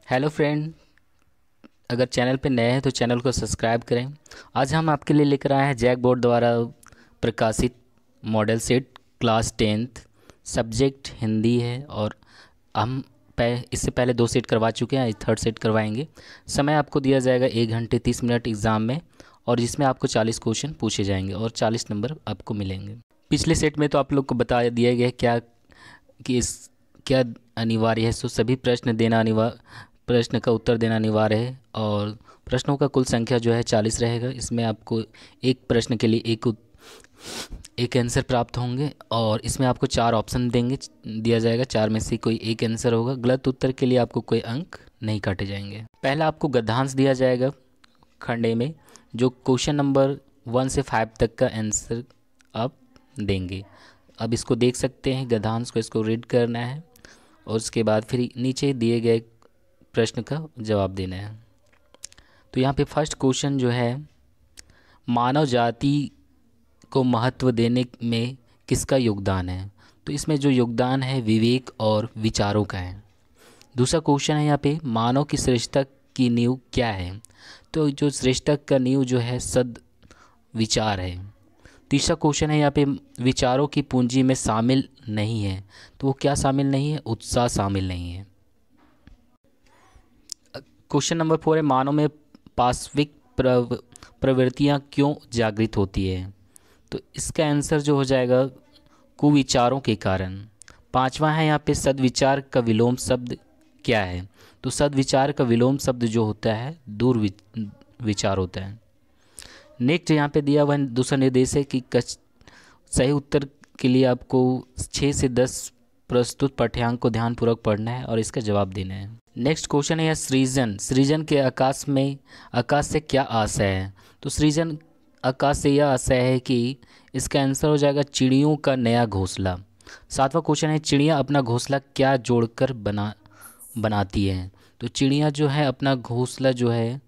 Hello friend, अगर channel पे नए हैं तो चैनल को सब्सक्राइब करें। आज हम आपके लिए लेकर आए हैं जैक बोर्ड द्वारा प्रकाशित model set class 10th। Subject Hindi है और हम इससे पहले 2 सेट करवा चुके हैं, थर्ड सेट करवाएंगे। समय आपको दिया जाएगा 1 घंटे 30 मिनट एग्ज़ाम में, और जिसमें आपको 40 क्वेश्चन पूछे जाएंगे और 40 नंबर आपको मिलेंगे। पिछले सेट में तो आप लोग को बता दिया गया क्या कि इस क्या अनिवार्य है। सो सभी प्रश्न का उत्तर देना अनिवार्य है, और प्रश्नों का कुल संख्या जो है 40 रहेगा। इसमें आपको एक प्रश्न के लिए एक आंसर प्राप्त होंगे, और इसमें आपको 4 ऑप्शन दिया जाएगा। 4 में से कोई एक आंसर होगा। गलत उत्तर के लिए आपको कोई अंक नहीं काटे जाएंगे। पहला आपको गद्यांश दिया जाएगा खंड ए में, जो क्वेश्चन नंबर 1 से 5 तक का आंसर आप देंगे। अब इसको देख सकते हैं गद्यांश को, इसको रीड करना है और उसके बाद फिर नीचे दिए गए प्रश्न का जवाब देना है। तो यहाँ पे फर्स्ट क्वेश्चन जो है, मानव जाति को महत्व देने में किसका योगदान है। तो इसमें जो योगदान है विवेक और विचारों का है। दूसरा क्वेश्चन है यहाँ पे, मानव की श्रेष्ठता की नींव क्या है। तो जो श्रेष्ठता का नींव जो है सद विचार है। तीसरा क्वेश्चन है यहाँ पे, विचारों की पूंजी में शामिल नहीं है। तो वो क्या शामिल नहीं है, उत्साह शामिल नहीं है। क्वेश्चन नंबर 4 है, मानव में पाशविक प्रवृत्तियाँ क्यों जागृत होती है। तो इसका आंसर जो हो जाएगा कुविचारों के कारण। 5वां है यहाँ पे, सद्विचार का विलोम शब्द क्या है। तो सद्विचार का विलोम शब्द जो होता है दुर्विचार होता है। नेक्स्ट यहाँ पे दिया हुआ दूसरा निर्देश है कि सही उत्तर के लिए आपको 6 से 10 प्रस्तुत पाठ्यांक को ध्यानपूर्वक पढ़ना है और इसका जवाब देना है। नेक्स्ट क्वेश्चन है सृजन के आकाश से क्या आशय है। तो सृजन आकाश से यह आशय है कि इसका आंसर हो जाएगा चिड़ियों का नया घोंसला। 7वां क्वेश्चन है, चिड़ियाँ अपना घोंसला क्या जोड़कर बनाती हैं। तो चिड़ियाँ जो है अपना घोंसला जो है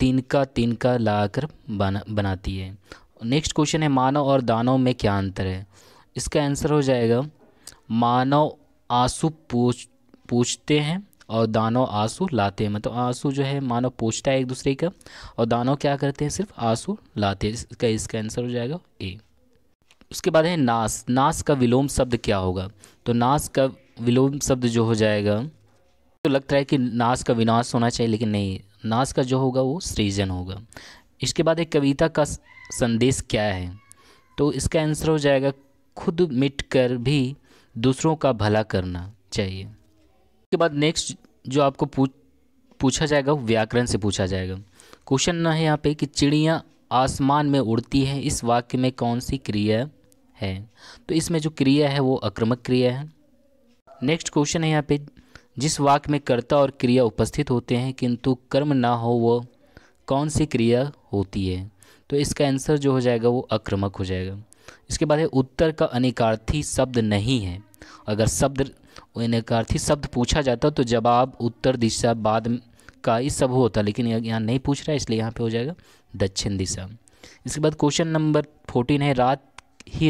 तिनका लाकर बनाती है। नेक्स्ट क्वेश्चन है, मानव और दानव में क्या अंतर है। इसका आंसर हो जाएगा मानव आंसू पूछते हैं और दानव आंसू लाते हैं। मतलब आंसू जो है मानव पूछता है एक दूसरे का, और दानव क्या करते हैं, सिर्फ आंसू लाते हैं। इसका आंसर हो जाएगा ए। उसके बाद है नाश का विलोम शब्द क्या होगा। तो नाश का विलोम शब्द जो हो जाएगा, तो लगता है कि नाश का विनाश होना चाहिए, लेकिन नहीं, नाश का जो होगा वो सृजन होगा। इसके बाद एक कविता का संदेश क्या है। तो इसका आंसर हो जाएगा खुद मिटकर भी दूसरों का भला करना चाहिए। उसके बाद नेक्स्ट जो आपको पूछा जाएगा वो व्याकरण से पूछा जाएगा। क्वेश्चन है यहाँ पे कि चिड़ियाँ आसमान में उड़ती हैं, इस वाक्य में कौन सी क्रिया है। तो इसमें जो क्रिया है वो आक्रामक क्रिया है। नेक्स्ट क्वेश्चन है यहाँ पे, जिस वाक्य में कर्ता और क्रिया उपस्थित होते हैं किंतु कर्म ना हो, वो कौन सी क्रिया होती है। तो इसका आंसर जो हो जाएगा वो आक्रामक हो जाएगा। इसके बाद है, उत्तर का अनिकार्थी शब्द नहीं है। अगर अनिकार्थी शब्द पूछा जाता तो जवाब उत्तर दिशा बाद का ही सब होता, लेकिन यहाँ नहीं पूछ रहा है, इसलिए यहाँ पे हो जाएगा दक्षिण दिशा। इसके बाद क्वेश्चन नंबर 14 है,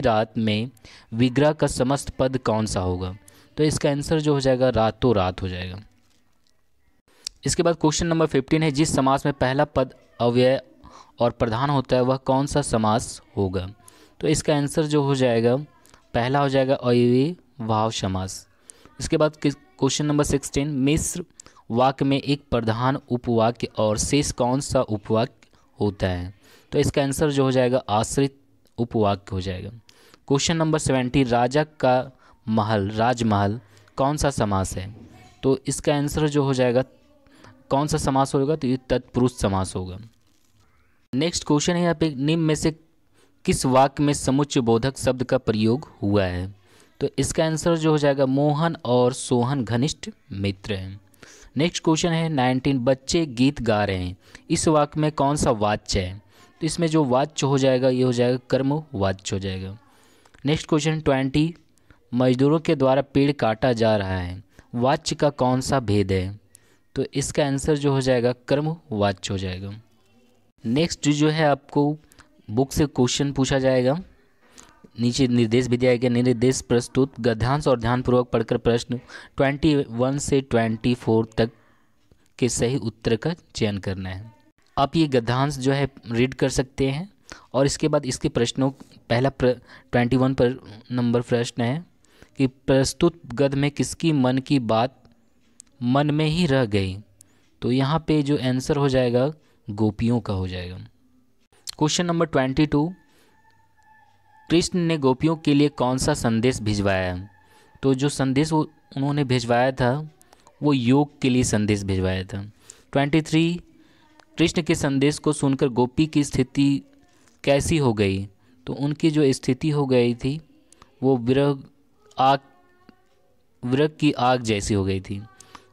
रात में विग्रह का समस्त पद कौन सा होगा। तो इसका आंसर जो हो जाएगा रातों रात हो जाएगा। इसके बाद क्वेश्चन नंबर 15 है, जिस समास में पहला पद अव्यय और प्रधान होता है वह कौन सा समास होगा। तो इसका आंसर जो हो जाएगा पहला हो जाएगा अव्ययी भाव समास। इसके बाद क्वेश्चन नंबर 16, मिश्र वाक्य में एक प्रधान उपवाक्य और शेष कौन सा उपवाक्य होता है। तो इसका आंसर जो हो जाएगा आश्रित उपवाक्य हो जाएगा। क्वेश्चन नंबर 17, राजा का राजमहल कौन सा समास है। तो इसका आंसर जो हो जाएगा कौन सा समास होगा, तो ये तत्पुरुष समास होगा। नेक्स्ट क्वेश्चन है यहाँ पे, निम्न में से किस वाक्य में समुच्चय बोधक शब्द का प्रयोग हुआ है। तो इसका आंसर जो हो जाएगा मोहन और सोहन घनिष्ठ मित्र हैं। नेक्स्ट क्वेश्चन है 19, बच्चे गीत गा रहे हैं, इस वाक्य में कौन सा वाच्य है। तो इसमें जो वाच्य हो जाएगा ये हो जाएगा कर्म वाच्य हो जाएगा। नेक्स्ट क्वेश्चन 20, मजदूरों के द्वारा पेड़ काटा जा रहा है, वाच्य का कौन सा भेद है। तो इसका आंसर जो हो जाएगा कर्म वाच्य हो जाएगा। नेक्स्ट जो है आपको बुक से क्वेश्चन पूछा जाएगा, नीचे निर्देश भी दिया गया। निर्देश प्रस्तुत गद्यांश और ध्यानपूर्वक पढ़कर प्रश्न 21 से 24 तक के सही उत्तर का चयन करना है। आप ये गद्यांश जो है रीड कर सकते हैं और इसके बाद इसके प्रश्नों पहला 21 पर नंबर प्रश्न है कि प्रस्तुत गद्य में किसकी मन की बात मन में ही रह गई। तो यहाँ पे जो आंसर हो जाएगा गोपियों का हो जाएगा। क्वेश्चन नंबर 22, कृष्ण ने गोपियों के लिए कौन सा संदेश भिजवाया। तो जो संदेश वो उन्होंने भिजवाया था वो योग के लिए संदेश भिजवाया था। 23, कृष्ण के संदेश को सुनकर गोपी की स्थिति कैसी हो गई। तो उनकी जो स्थिति हो गई थी वो विरह की आग जैसी हो गई थी।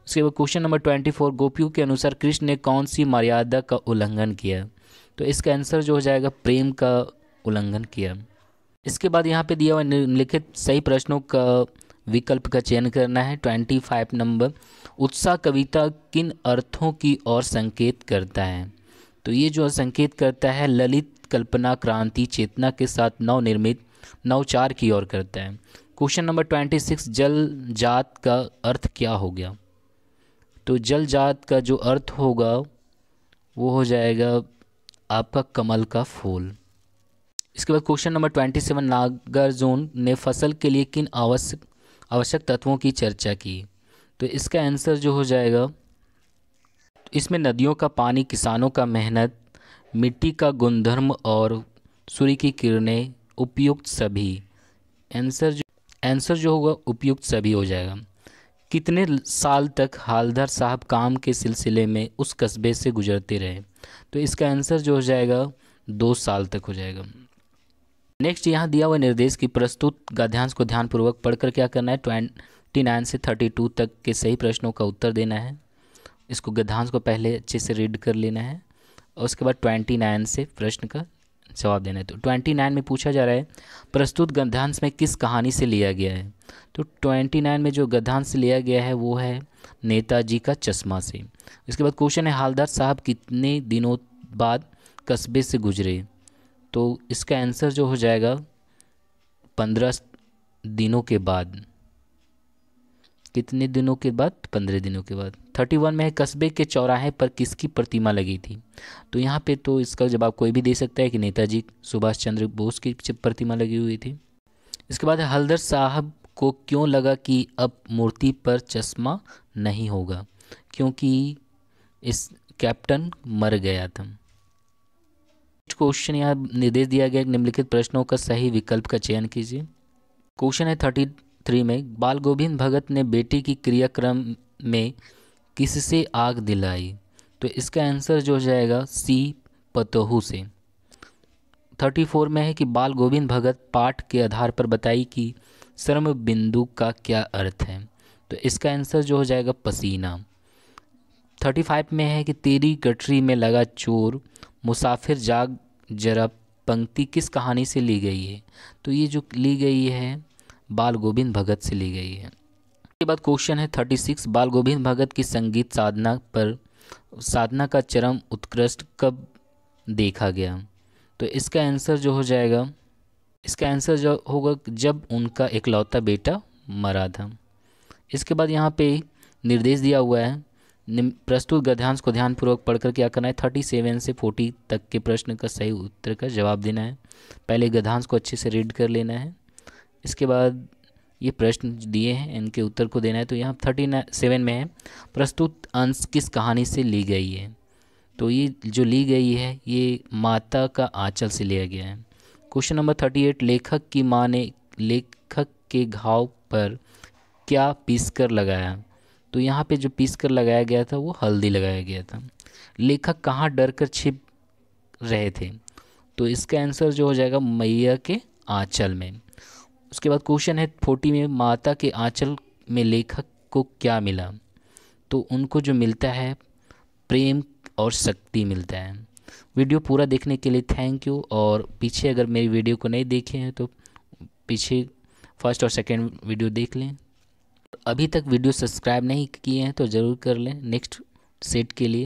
उसके बाद क्वेश्चन नंबर 24, गोपियों के अनुसार कृष्ण ने कौन सी मर्यादा का उल्लंघन किया। तो इसका आंसर जो हो जाएगा प्रेम का उल्लंघन किया। इसके बाद यहाँ पे दिया हुआ निम्नलिखित सही प्रश्नों का विकल्प का चयन करना है। 25 नंबर, उत्साह कविता किन अर्थों की ओर संकेत करता है। तो ये जो संकेत करता है ललित कल्पना क्रांति चेतना के साथ नवनिर्मित नवचार की ओर करता है। क्वेश्चन नंबर 26, जल जात का अर्थ क्या हो गया। तो जल जात का जो अर्थ होगा वो हो जाएगा आपका कमल का फूल। इसके बाद क्वेश्चन नंबर 27, नागार्जुन ने फसल के लिए किन आवश्यक तत्वों की चर्चा की। तो इसका आंसर जो हो जाएगा इसमें नदियों का पानी, किसानों का मेहनत, मिट्टी का गुणधर्म और सूर्य की किरणें, उपयुक्त सभी। आंसर जो होगा उपयुक्त सभी हो जाएगा। कितने साल तक हालदार साहब काम के सिलसिले में उस कस्बे से गुजरते रहे। तो इसका आंसर जो हो जाएगा 2 साल तक हो जाएगा। नेक्स्ट यहाँ दिया हुआ निर्देश की प्रस्तुत गद्यांश को ध्यानपूर्वक पढ़कर क्या करना है 29 से 32 तक के सही प्रश्नों का उत्तर देना है। इसको गद्यांश को पहले अच्छे से रीड कर लेना है और उसके बाद 29 से प्रश्न का जवाब देना है। तो 29 में पूछा जा रहा है प्रस्तुत गद्यांश में किस कहानी से लिया गया है। तो 29 में जो गद्यांश लिया गया है वो है नेताजी का चश्मा से। इसके बाद क्वेश्चन है हालदार साहब कितने दिनों बाद कस्बे से गुजरे। तो इसका आंसर जो हो जाएगा 15 दिनों के बाद। कितने दिनों के बाद 15 दिनों के बाद। 31 में है कस्बे के चौराहे पर किसकी प्रतिमा लगी थी। तो यहाँ पे तो इसका जवाब कोई भी दे सकता है कि नेताजी सुभाष चंद्र बोस की प्रतिमा लगी हुई थी। इसके बाद हल्दर साहब को क्यों लगा कि अब मूर्ति पर चश्मा नहीं होगा, क्योंकि इस कैप्टन मर गया था। क्वेश्चन यहाँ निर्देश दिया गया निम्नलिखित प्रश्नों का सही विकल्प का चयन कीजिए। क्वेश्चन है 33 में बाल गोविंद भगत ने बेटी की क्रियाक्रम में किससे आग दिलाई। तो इसका आंसर जो हो जाएगा सी पतोहू से। 34 में है कि बाल गोविंद भगत पाठ के आधार पर बताई कि श्रम बिंदु का क्या अर्थ है। तो इसका आंसर जो हो जाएगा पसीना। 35 में है कि तेरी गठरी में लगा चोर मुसाफिर जाग जरा पंक्ति किस कहानी से ली गई है। तो ये जो ली गई है बाल गोविंद भगत से ली गई है। इसके बाद क्वेश्चन है 36 बाल गोविंद भगत की संगीत साधना का चरम उत्कृष्ट कब देखा गया। तो इसका आंसर जो हो जाएगा जब उनका इकलौता बेटा मरा था। इसके बाद यहाँ पे निर्देश दिया हुआ है प्रस्तुत गद्यांश को ध्यानपूर्वक पढ़कर क्या करना है 37 से 40 तक के प्रश्न का सही उत्तर का जवाब देना है। पहले गद्यांश को अच्छे से रीड कर लेना है, इसके बाद ये प्रश्न दिए हैं इनके उत्तर को देना है। तो यहाँ 37 में है प्रस्तुत अंश किस कहानी से ली गई है। तो ये जो ली गई है ये माता का आंचल से लिया गया है। क्वेश्चन नंबर 38 लेखक की माँ ने लेखक के घाव पर क्या पीसकर लगाया। तो यहाँ पे जो पीसकर लगाया गया था वो हल्दी लगाया गया था। लेखक कहाँ डर कर छिप रहे थे। तो इसका आंसर जो हो जाएगा मैया के आंचल में। उसके बाद क्वेश्चन है 40 में माता के आंचल में लेखक को क्या मिला। तो उनको जो मिलता है प्रेम और शक्ति मिलता है। वीडियो पूरा देखने के लिए थैंक यू। और पीछे अगर मेरी वीडियो को नहीं देखे हैं तो पीछे फर्स्ट और सेकंड वीडियो देख लें। अभी तक वीडियो सब्सक्राइब नहीं किए हैं तो ज़रूर कर लें नेक्स्ट सेट के लिए।